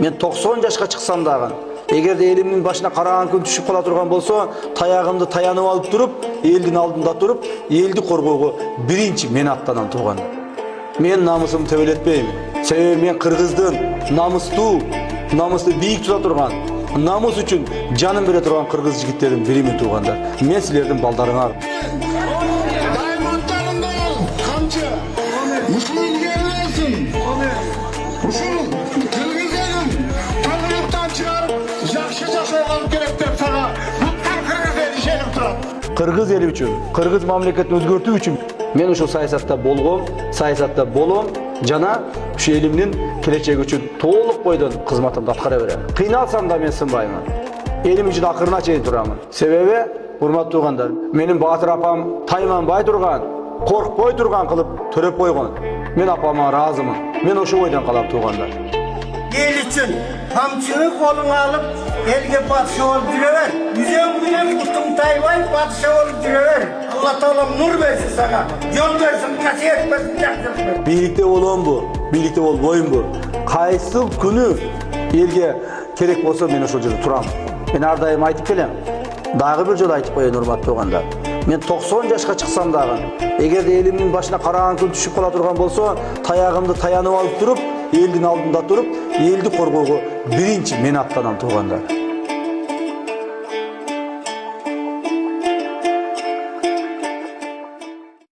Men 90 жашка чыксам дагы, эгерде элимдин башына караган күн түшүп кала турган болсо, таягымды таянып алып туруп, элдин алдында туруп, элди коргоого биринчи мен аттанам тууган. Мен намысымды төбөлөтпөйм. Себеби мен кыргыздын намыстуу бийик тута турган, намыс үчүн жанын бере турган кыргыз жигиттердин биримин туугандар. Мен силердин балдарыңар. Kırgız eli üçün, Kırgız mamleketini özgörtүү üçün men uşul саясатта болом, жана ушу элимдин келечеги үчүн толук бойдон кызматымды аткара берем. Кыйналсам да мен сынбаймын. Элим үчүн акырына чейин турамын. Себеби, урматтуу туугандар, менин Баатыр апам тайманбай турган, коркпой турган кылып төрөп койгон. Мен апама ыраазымын. Мен ошол бойдон калам туугандар. El için kamçını koluna alıp elge padişah olup жүре. Yüzem kutum taybay padişah olup жүре. Allah Teala nur versin sana. Yol versin, kasiyet versin, yaklaşmasın. Birlikte olon bu. Birlikte olboyun bu. Kayсы күнү elge керек болсо мен ошол жерде турам. Мен ар дайым айтып келем. Дагы бир жолу айтып коеюн, урматтуу туугандар. Мен 90 жашка чыксам дагы, эгерде элимдин башына караган күн түшүп кала турган болсо, таягымды таянып алып туруп, элдин алдында туруп, элди коргоого биринчи мен аттанам туугандар.